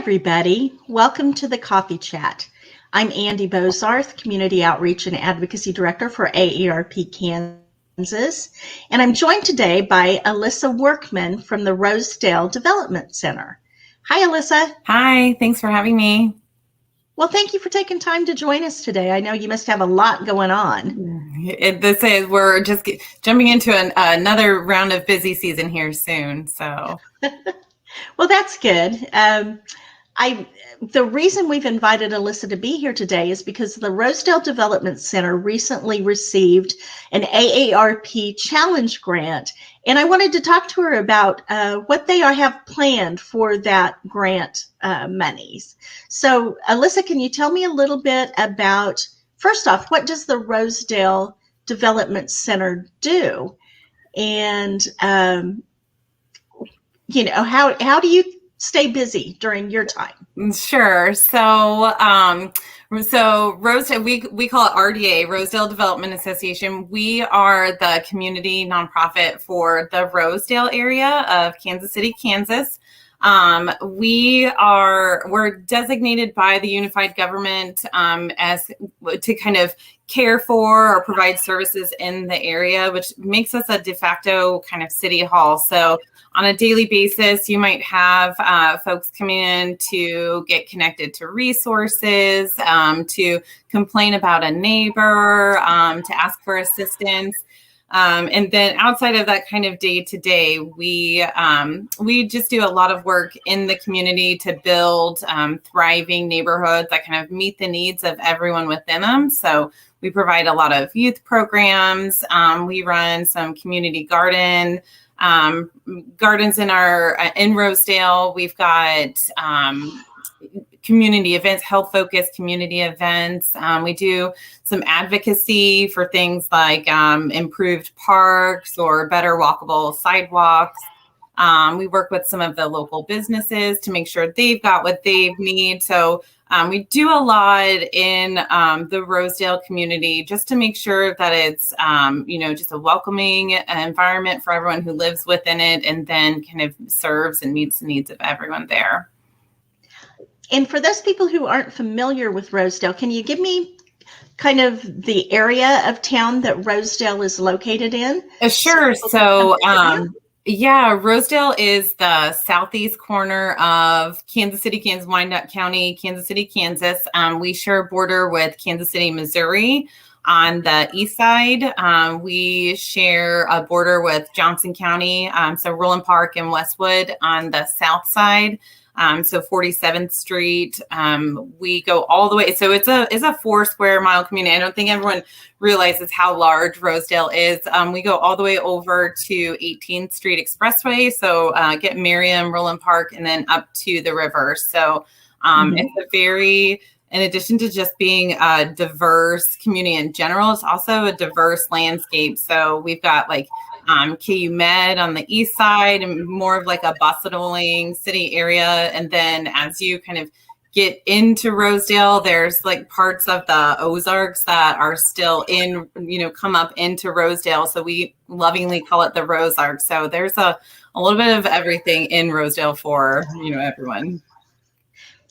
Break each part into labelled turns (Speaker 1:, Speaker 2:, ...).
Speaker 1: everybody. Welcome to the Coffee Chat. I'm Andy Bozarth, Community Outreach and Advocacy Director for AARP Kansas, and I'm joined today by Alyssa Workman from the Rosedale Development Center. Hi, Alyssa.
Speaker 2: Hi, thanks for having me.
Speaker 1: Well, thank you for taking time to join us today. I know you must have a lot going on.
Speaker 2: We're just jumping into another round of busy season here soon. So,
Speaker 1: well, that's good. The reason we've invited Alyssa to be here today is because the Rosedale Development Center recently received an AARP Challenge Grant, and I wanted to talk to her about what they have planned for that grant monies. So, Alyssa, can you tell me a little bit about, first off, what does the Rosedale Development Center do? And, how do you stay busy during your time?
Speaker 2: Sure. So Rosedale, we call it RDA, Rosedale Development Association. We are the community nonprofit for the Rosedale area of Kansas City, Kansas. We're designated by the unified government as to kind of care for or provide services in the area, which makes us a de facto kind of city hall. So on a daily basis, you might have folks coming in to get connected to resources, to complain about a neighbor, to ask for assistance. And then outside of that kind of day to day, we just do a lot of work in the community to build thriving neighborhoods that kind of meet the needs of everyone within them. So we provide a lot of youth programs. We run some community gardens in Rosedale. We've got community events, health-focused community events. We do some advocacy for things like improved parks or better walkable sidewalks. We work with some of the local businesses to make sure they've got what they need. So we do a lot in the Rosedale community just to make sure that it's, just a welcoming environment for everyone who lives within it, and then kind of serves and meets the needs of everyone there.
Speaker 1: And for those people who aren't familiar with Rosedale, can you give me kind of the area of town that Rosedale is located in?
Speaker 2: Sure. So, Rosedale is the southeast corner of Kansas City, Kansas, Wyandotte County, Kansas City, Kansas. We share a border with Kansas City, Missouri on the east side. We share a border with Johnson County, so Roland Park and Westwood on the south side. So 47th Street, we go all the way. So it's a 4 square mile community. I don't think everyone realizes how large Rosedale is. We go all the way over to 18th Street Expressway. So get Merriam, Roland Park, and then up to the river. So it's in addition to just being a diverse community in general, it's also a diverse landscape. So we've got like KU Med on the east side and more of like a bustling city area. And then as you kind of get into Rosedale, there's like parts of the Ozarks that are still come up into Rosedale. So we lovingly call it the Rosarks. So there's a little bit of everything in Rosedale for, everyone.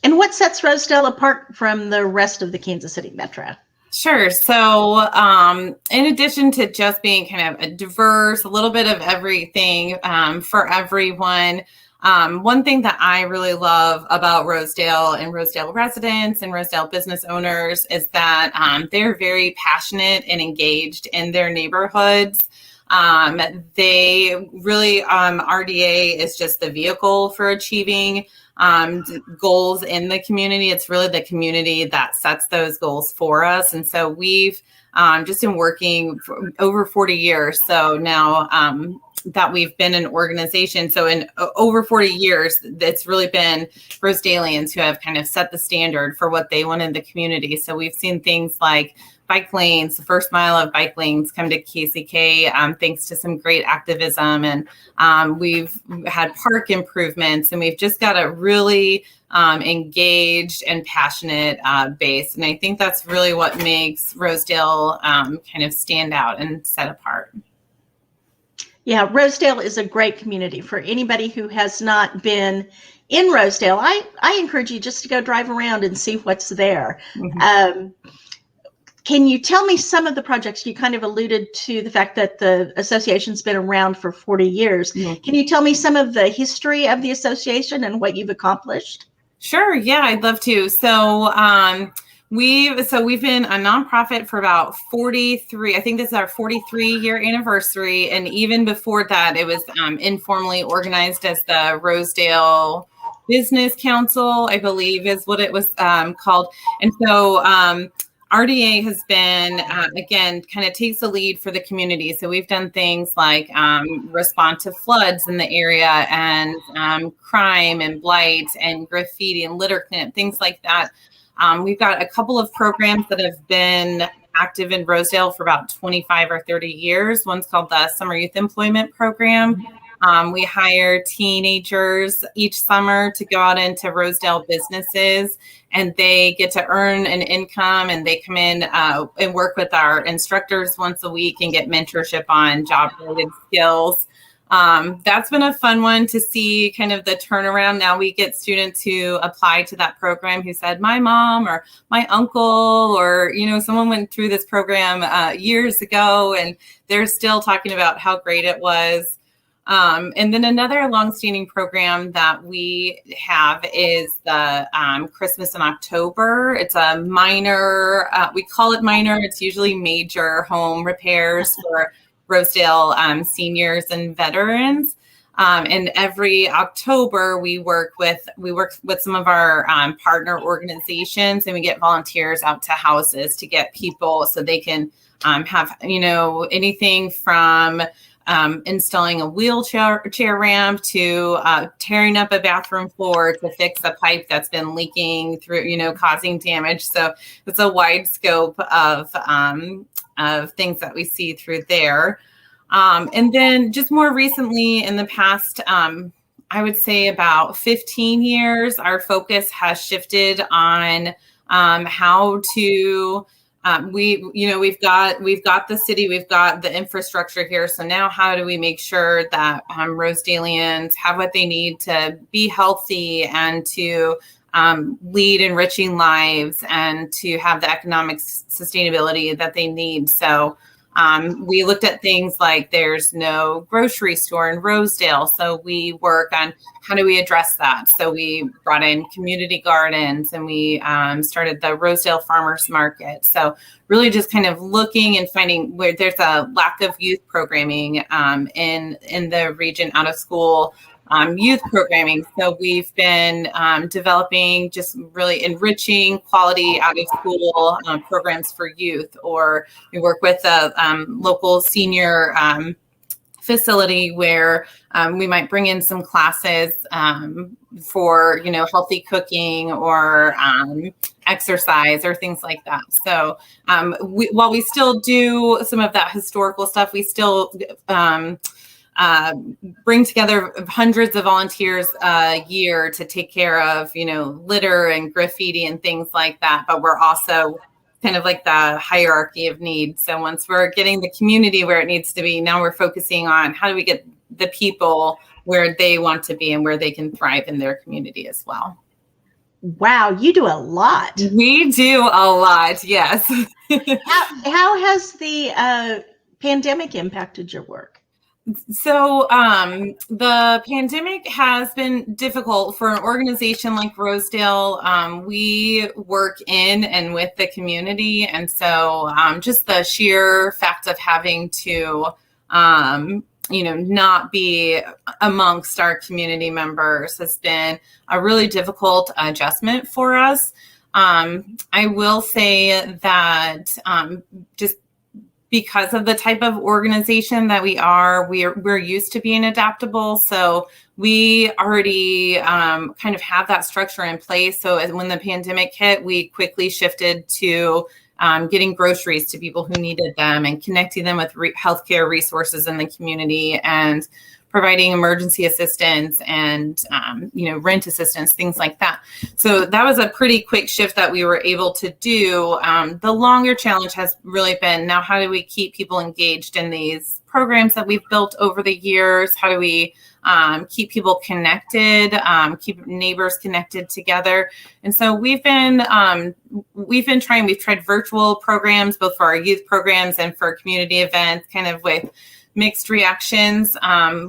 Speaker 1: And what sets Rosedale apart from the rest of the Kansas City Metro?
Speaker 2: Sure. So in addition to just being kind of a diverse, a little bit of everything for everyone, one thing that I really love about Rosedale and Rosedale residents and Rosedale business owners is that they're very passionate and engaged in their neighborhoods. They really, RDA is just the vehicle for achieving goals in the community. It's really the community that sets those goals for us. And so we've just been working for over 40 years. So now that we've been an organization, so in over 40 years, it's really been Rosedalians who have kind of set the standard for what they want in the community. So we've seen things like bike lanes, the first mile of bike lanes come to KCK thanks to some great activism. And we've had park improvements, and we've just got a really engaged and passionate base. And I think that's really what makes Rosedale kind of stand out and set apart.
Speaker 1: Yeah, Rosedale is a great community. For anybody who has not been in Rosedale, I encourage you just to go drive around and see what's there.
Speaker 2: Mm-hmm.
Speaker 1: Can you tell me some of the projects? You kind of alluded to the fact that the association's been around for 40 years.
Speaker 2: Mm-hmm.
Speaker 1: Can you tell me some of the history of the association and what you've accomplished?
Speaker 2: Sure. Yeah, I'd love to. So we've been a nonprofit for about 43. I think this is our 43-year anniversary. And even before that, it was informally organized as the Rosedale Business Council, I believe is what it was called. And so RDA has been, again, kind of takes the lead for the community. So we've done things like respond to floods in the area and crime and blight and graffiti and litter cleanup, things like that. We've got a couple of programs that have been active in Rosedale for about 25 or 30 years. One's called the Summer Youth Employment Program. We hire teenagers each summer to go out into Rosedale businesses, and they get to earn an income, and they come in and work with our instructors once a week and get mentorship on job-related skills. That's been a fun one to see kind of the turnaround. Now we get students who apply to that program who said, my mom or my uncle or, someone went through this program years ago, and they're still talking about how great it was. And then another longstanding program that we have is the Christmas in October. It's a minor, we call it minor. It's usually major home repairs for Rosedale seniors and veterans. And every October we work with some of our partner organizations, and we get volunteers out to houses to get people so they can have, anything from installing a wheelchair ramp to tearing up a bathroom floor to fix a pipe that's been leaking through, causing damage. So it's a wide scope of things that we see through there. And then just more recently in the past, I would say about 15 years, our focus has shifted on how to we've got the city, we've got the infrastructure here. So now how do we make sure that Rosedalians have what they need to be healthy and to lead enriching lives and to have the economic sustainability that they need? So we looked at things like there's no grocery store in Rosedale. So we work on how do we address that? So we brought in community gardens, and we started the Rosedale Farmers Market. So really just kind of looking and finding where there's a lack of youth programming in the region, out of school youth programming. So we've been developing just really enriching quality out of school programs for youth, or we work with a local senior facility where we might bring in some classes for, healthy cooking or exercise or things like that. So while we still do some of that historical stuff, we still bring together hundreds of volunteers a year to take care of, litter and graffiti and things like that. But we're also kind of like the hierarchy of needs. So once we're getting the community where it needs to be, now we're focusing on how do we get the people where they want to be and where they can thrive in their community as well.
Speaker 1: Wow, you do a lot.
Speaker 2: We do a lot, yes.
Speaker 1: How has the pandemic impacted your work?
Speaker 2: So the pandemic has been difficult for an organization like Rosedale. We work in and with the community. And so just the sheer fact of having to, not be amongst our community members has been a really difficult adjustment for us. I will say that just because of the type of organization that we are, we're used to being adaptable. So we already kind of have that structure in place. So when the pandemic hit, we quickly shifted to getting groceries to people who needed them and connecting them with healthcare resources in the community and providing emergency assistance and, rent assistance, things like that. So that was a pretty quick shift that we were able to do. The longer challenge has really been now, how do we keep people engaged in these programs that we've built over the years? How do we keep people connected, keep neighbors connected together. And so we've tried virtual programs, both for our youth programs and for community events, kind of with mixed reactions.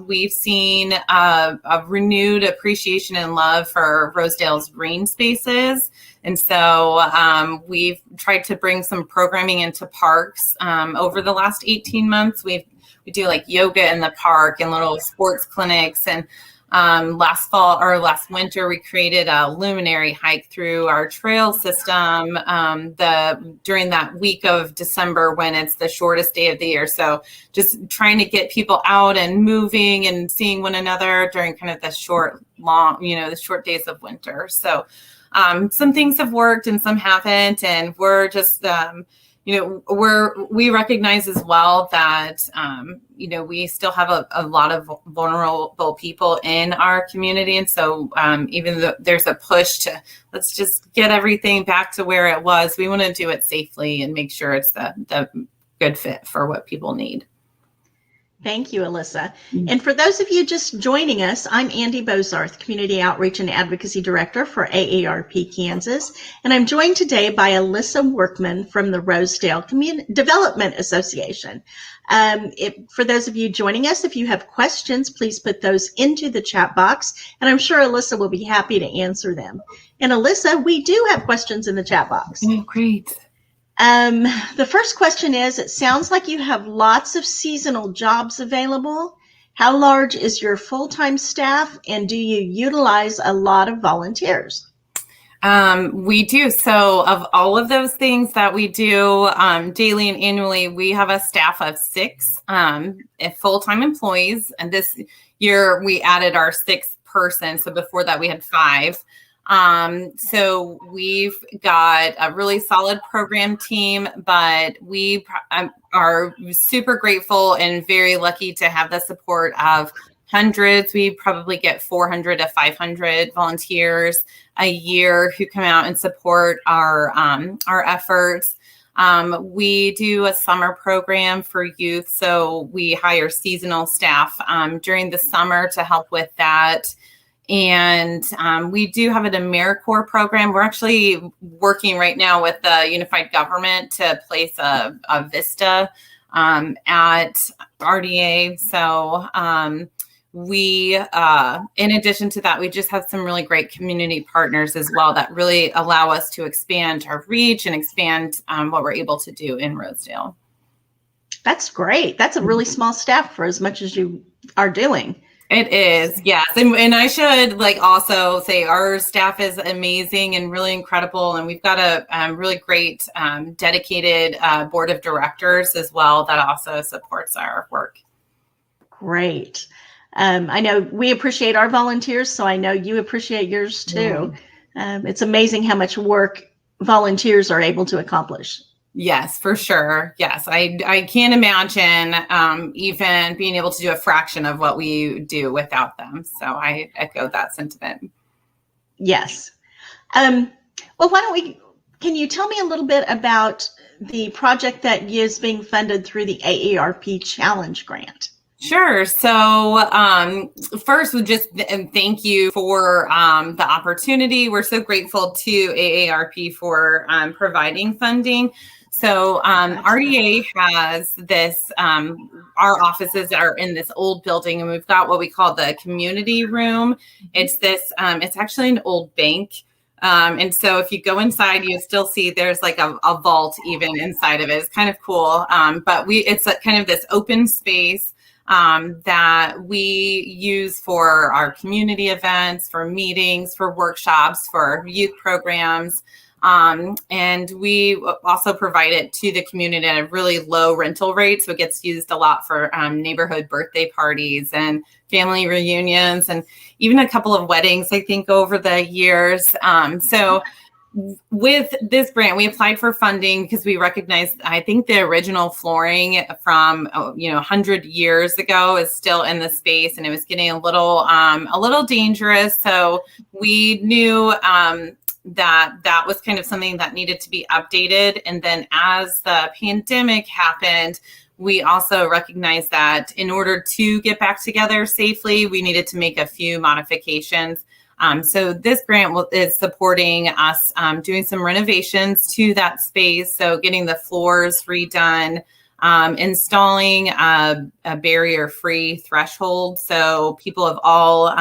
Speaker 2: We've seen a renewed appreciation and love for Rosedale's green spaces. And so we've tried to bring some programming into parks over the last 18 months. We do like yoga in the park and little sports clinics. And last winter, we created a luminary hike through our trail system during that week of December when it's the shortest day of the year. So just trying to get people out and moving and seeing one another during kind of the short days of winter. So some things have worked and some haven't. And we're just, we recognize as well that, we still have a lot of vulnerable people in our community. And so even though there's a push to let's just get everything back to where it was, we want to do it safely and make sure it's the good fit for what people need.
Speaker 1: Thank you, Alyssa. And for those of you just joining us, I'm Andy Bozarth, Community Outreach and Advocacy Director for AARP Kansas, and I'm joined today by Alyssa Workman from the Rosedale Development Association. For those of you joining us, if you have questions, please put those into the chat box, and I'm sure Alyssa will be happy to answer them. And Alyssa, we do have questions in the chat box.
Speaker 2: Oh, great.
Speaker 1: The first question is, it sounds like you have lots of seasonal jobs available. How large is your full-time staff, and do you utilize a lot of volunteers?
Speaker 2: We do. So of all of those things that we do daily and annually, we have a staff of 6 full-time employees. And this year we added our 6th person. So before that we had 5. So we've got a really solid program team, but we are super grateful and very lucky to have the support of hundreds. We probably get 400 to 500 volunteers a year who come out and support our efforts. We do a summer program for youth. So we hire seasonal staff during the summer to help with that. And we do have an AmeriCorps program. We're actually working right now with the Unified Government to place a VISTA at RDA. So we, in addition to that, we just have some really great community partners as well that really allow us to expand our reach and expand what we're able to do in Rosedale.
Speaker 1: That's great. That's a really small staff for as much as you are doing.
Speaker 2: It is, yes. And I should also say our staff is amazing and really incredible. And we've got a really great dedicated board of directors as well that also supports our work. Great.
Speaker 1: I know we appreciate our volunteers, so I know you appreciate yours too. It's amazing how much work volunteers are able to accomplish.
Speaker 2: Yes, for sure. Yes, I can't imagine even being able to do a fraction of what we do without them. So I echo that sentiment.
Speaker 1: Yes. Well, can you tell me a little bit about the project that is being funded through the AARP Challenge Grant?
Speaker 2: Sure. So first, we just thank you for the opportunity. We're so grateful to AARP for providing funding. So RDA has this, our offices are in this old building, and we've got what we call the community room. It's this, it's actually an old bank. And so if you go inside, you still see there's a vault even inside of it. It's kind of cool. But it's kind of this open space that we use for our community events, for meetings, for workshops, for youth programs. And we also provide it to the community at a really low rental rate. So it gets used a lot for neighborhood birthday parties and family reunions and even a couple of weddings, I think, over the years. So with this grant, we applied for funding because we recognized, I think the original flooring from 100 years ago is still in the space, and it was getting a little dangerous. So we knew that was kind of something that needed to be updated. And then as the pandemic happened, we also recognized that in order to get back together safely, we needed to make a few modifications. So this grant is supporting us doing some renovations to that space. So getting the floors redone, installing a barrier-free threshold so people of all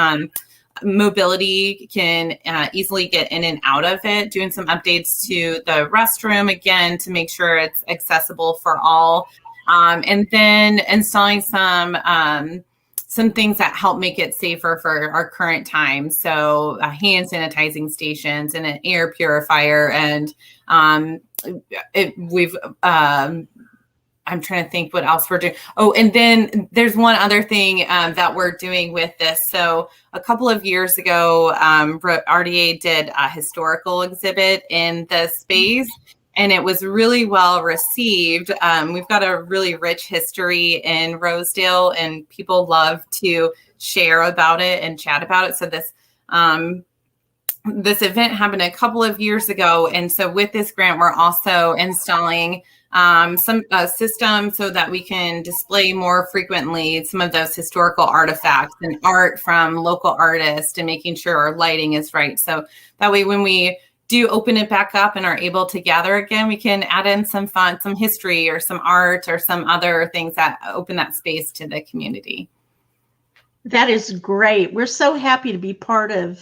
Speaker 2: mobility can easily get in and out of it, doing some updates to the restroom, again, to make sure it's accessible for all. And then installing some things that help make it safer for our current time. So hand sanitizing stations and an air purifier. And I'm trying to think what else we're doing. Oh, and then there's one other thing that we're doing with this. So a couple of years ago, RDA did a historical exhibit in the space, and it was really well received. We've got a really rich history in Rosedale, and people love to share about it and chat about it. So this event happened a couple of years ago. And so with this grant, we're also installing some system so that we can display more frequently some of those historical artifacts and art from local artists, and making sure our lighting is right. So that way, when we do open it back up and are able to gather again, we can add in some fun, some history or some art or some other things that open that space to the community.
Speaker 1: That is great. We're so happy to be part of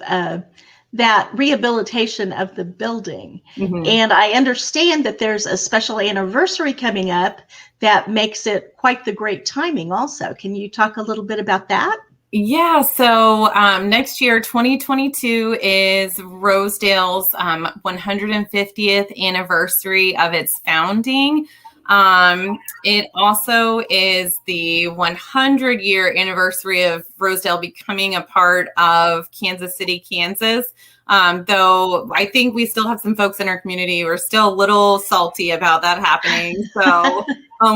Speaker 1: that rehabilitation of the building. Mm-hmm. And I understand that there's a special anniversary coming up that makes it quite the great timing also. Can you talk a little bit about that?
Speaker 2: Yeah, so next year, 2022, is Rosedale's 150th anniversary of its founding. It also is the 100-year anniversary of Rosedale becoming a part of Kansas City, Kansas. Though I think we still have some folks in our community who are still a little salty about that happening. So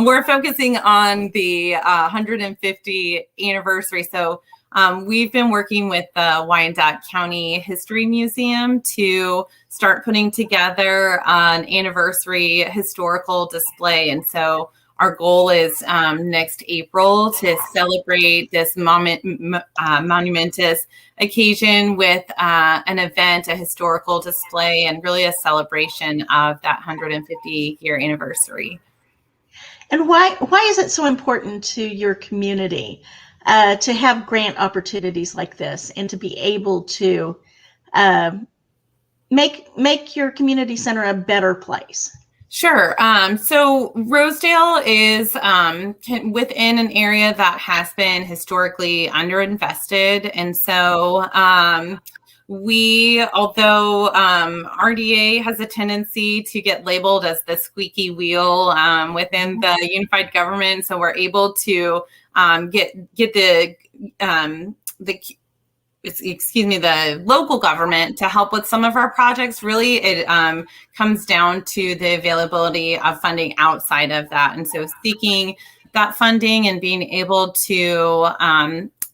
Speaker 2: we're focusing on the 150th anniversary. So we've been working with the Wyandotte County History Museum to start putting together an anniversary historical display. And so our goal is next April to celebrate this monumentous occasion with an event, a historical display, and really a celebration of that 150-year anniversary.
Speaker 1: And why is it so important to your community to have grant opportunities like this, and to be able to make your community center a better place?
Speaker 2: Sure. So Rosedale is within an area that has been historically underinvested. And so although RDA has a tendency to get labeled as the squeaky wheel within the unified government, so we're able to get the local government to help with some of our projects. Really, it comes down to the availability of funding outside of that. And so seeking that funding and being able to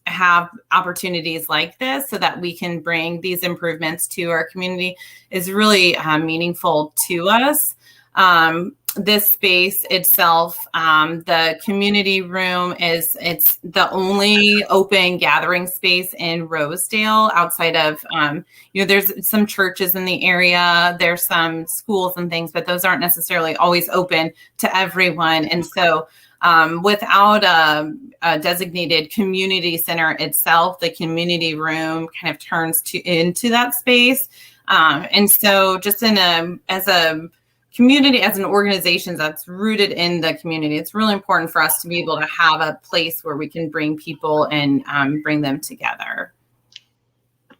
Speaker 2: have opportunities like this so that we can bring these improvements to our community is really meaningful to us. This space itself, the community room it's the only open gathering space in Rosedale outside of, there's some churches in the area, there's some schools and things, but those aren't necessarily always open to everyone. And so without a designated community center itself, the community room kind of turns into that space. And so just as a community, as an organization that's rooted in the community, it's really important for us to be able to have a place where we can bring people and bring them together.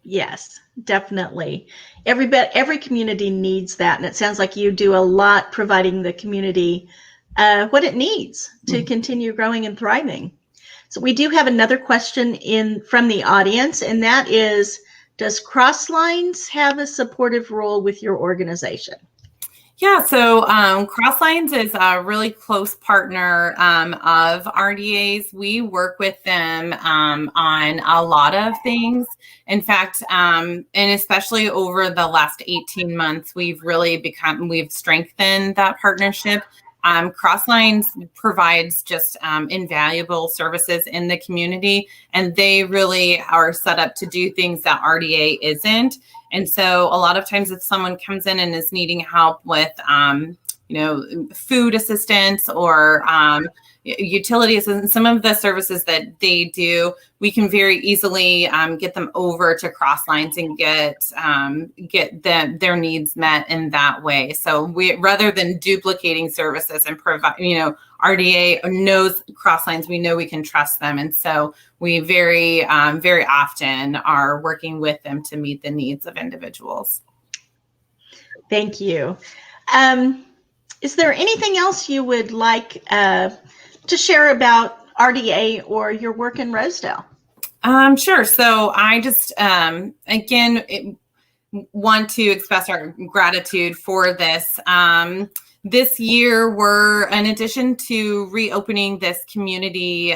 Speaker 1: Yes, definitely. Every community needs that. And it sounds like you do a lot providing the community what it needs to continue growing and thriving. So we do have another question from the audience, and that is, does Crosslines have a supportive role with your organization?
Speaker 2: Yeah, so Crosslines is a really close partner of RDA's. We work with them on a lot of things. In fact, and especially over the last 18 months, we've strengthened that partnership. Crosslines provides just invaluable services in the community, and they really are set up to do things that RDA isn't. And so a lot of times if someone comes in and is needing help with, food assistance or utility assistance, some of the services that they do, we can very easily get them over to Crosslines and get their needs met in that way. So we, rather than duplicating services and provide, RDA knows Crosslines, we know we can trust them. And so we very often are working with them to meet the needs of individuals.
Speaker 1: Thank you. Is there anything else you would like to share about RDA or your work in Rosedale?
Speaker 2: Sure. So I just, again, want to express our gratitude for this. This year, we're, in addition to reopening this community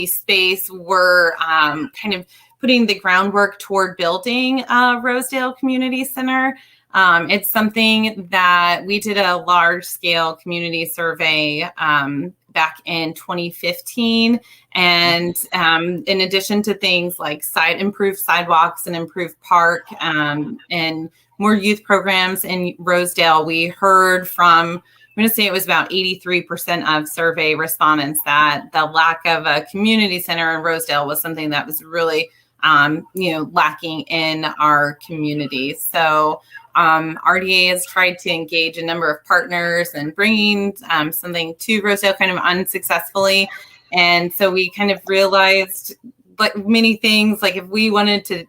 Speaker 2: space, we're kind of putting the groundwork toward building Rosedale Community Center. It's something that we did a large-scale community survey back in 2015. And in addition to things like improved sidewalks and improved park and more youth programs in Rosedale, we heard from, I'm going to say it was about 83% of survey respondents that the lack of a community center in Rosedale was something that was really, lacking in our community. So RDA has tried to engage a number of partners and bringing something to Rosedale kind of unsuccessfully. And so we kind of realized, like many things, like if we wanted to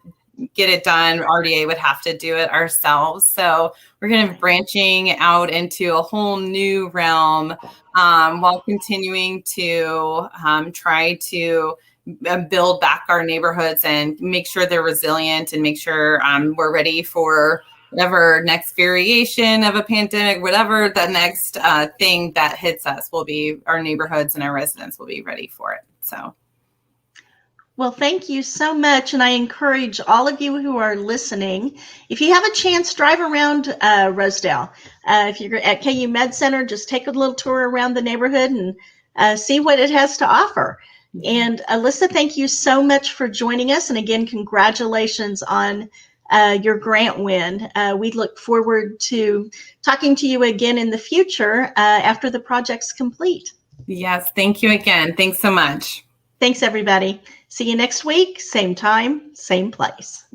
Speaker 2: get it done, RDA would have to do it ourselves. So we're kind of branching out into a whole new realm while continuing to try to build back our neighborhoods and make sure they're resilient and make sure we're ready for whatever next variation of a pandemic, whatever the next thing that hits us will be, our neighborhoods and our residents will be ready for it. So.
Speaker 1: Well, thank you so much. And I encourage all of you who are listening, if you have a chance, drive around Rosedale. If you're at KU Med Center, just take a little tour around the neighborhood and see what it has to offer. And Alyssa, thank you so much for joining us. And again, congratulations on your grant win. We look forward to talking to you again in the future after the project's complete.
Speaker 2: Yes, thank you again. Thanks so much.
Speaker 1: Thanks, everybody. See you next week, same time, same place.